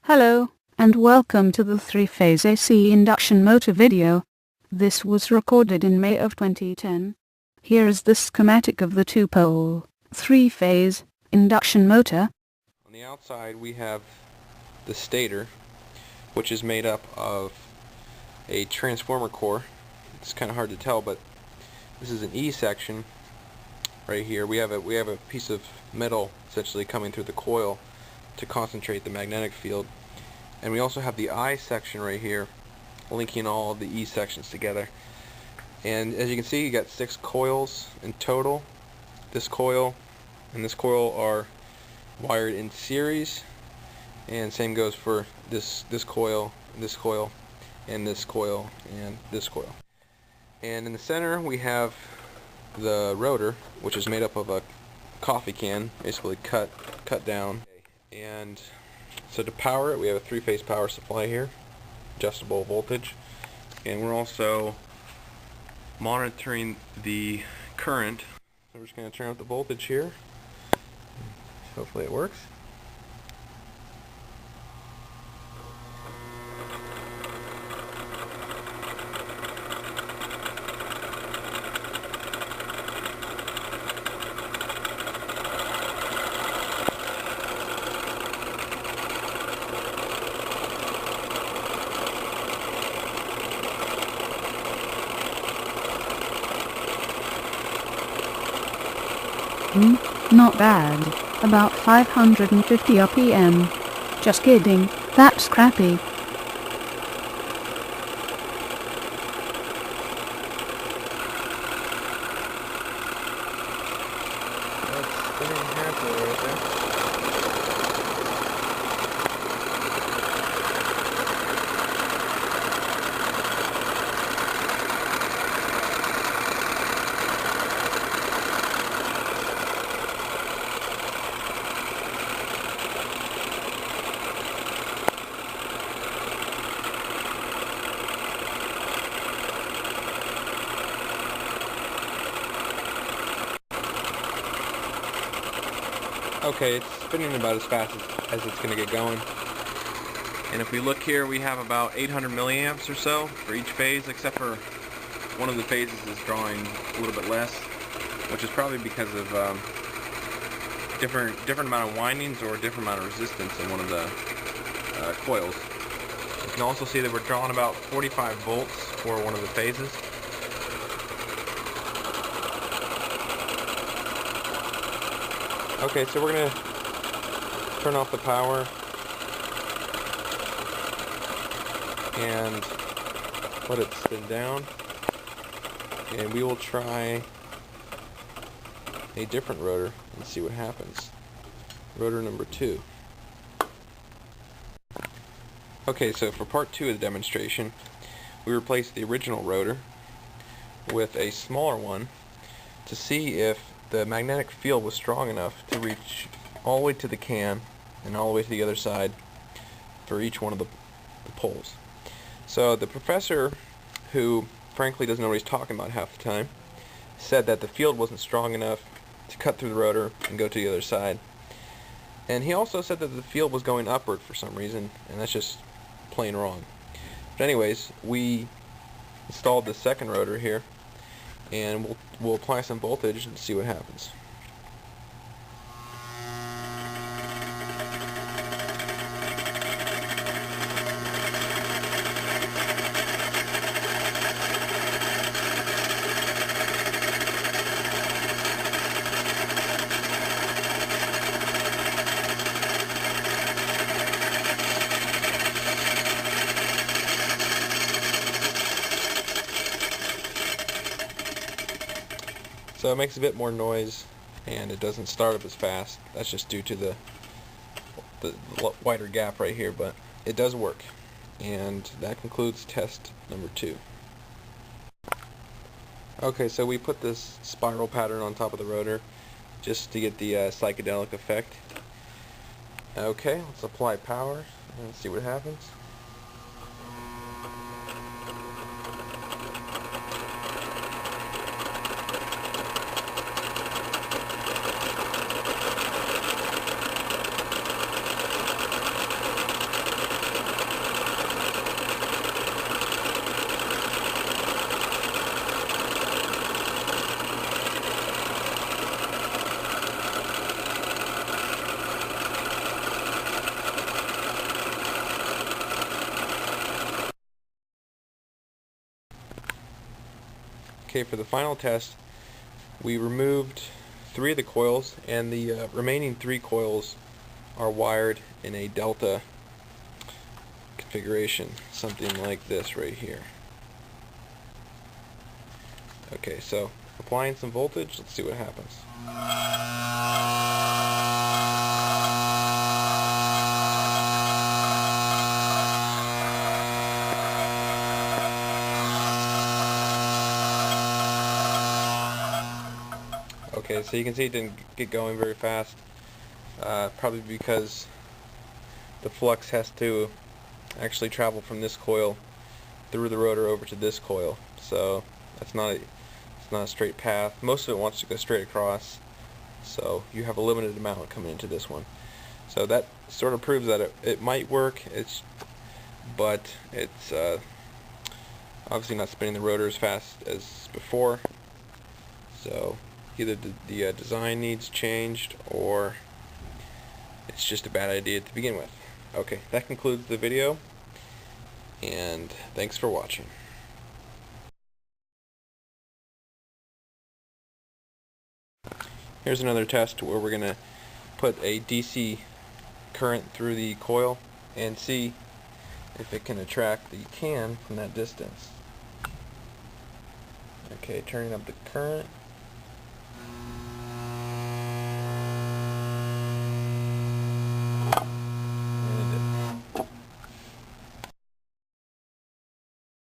Hello, and welcome to the three-phase AC induction motor video. This was recorded in May of 2010. Here is the schematic of the two-pole, three-phase, induction motor. On the outside we have the stator, which is made up of a transformer core. It's kind of hard to tell, but this is an E section right here. We have a piece of metal essentially coming through the coil to concentrate the magnetic field, and we also have the I section right here linking all of the E sections together. And as you can see, you got 6 coils in total. This coil and this coil are wired in series, and same goes for this coil, this coil, and this coil, and this coil. And in the center we have the rotor, which is made up of a coffee can, basically cut down. And so to power it, we have a three-phase power supply here, adjustable voltage, and we're also monitoring the current. So we're just going to turn up the voltage here. Hopefully it works. Not bad. About 550 RPM. Just kidding, that's crappy. That's spinning happily right there. Okay, it's spinning about as fast as it's going to get going. And if we look here, we have about 800 milliamps or so for each phase, except for one of the phases is drawing a little bit less, which is probably because of different amount of windings or different amount of resistance in one of the coils. You can also see that we're drawing about 45 volts for one of the phases. Okay, so we're going to turn off the power and let it spin down, and we will try a different rotor and see what happens. Rotor number 2. Okay, so for part 2 of the demonstration, we replaced the original rotor with a smaller one to see if the magnetic field was strong enough to reach all the way to the can and all the way to the other side for each one of the poles. So the professor, who frankly doesn't know what he's talking about half the time, said that the field wasn't strong enough to cut through the rotor and go to the other side. And he also said that the field was going upward for some reason, and that's just plain wrong. But anyways, we installed the second rotor here, and we'll apply some voltage and see what happens. So it makes a bit more noise, and it doesn't start up as fast. That's just due to the wider gap right here, but it does work. And that concludes test number 2. Okay, so we put this spiral pattern on top of the rotor just to get the psychedelic effect. Okay, let's apply power and see what happens. Okay, for the final test, we removed 3 of the coils, and the remaining 3 coils are wired in a delta configuration, something like this right here. Okay, so applying some voltage, let's see what happens. Okay, so you can see it didn't get going very fast, probably because the flux has to actually travel from this coil through the rotor over to this coil, so it's not a straight path. Most of it wants to go straight across, so you have a limited amount coming into this one. So that sort of proves that it might work, but it's obviously not spinning the rotor as fast as before, so either the design needs changed or it's just a bad idea to begin with. Okay, that concludes the video, and thanks for watching. Here's another test where we're going to put a DC current through the coil and see if it can attract the can from that distance. Okay, turning up the current.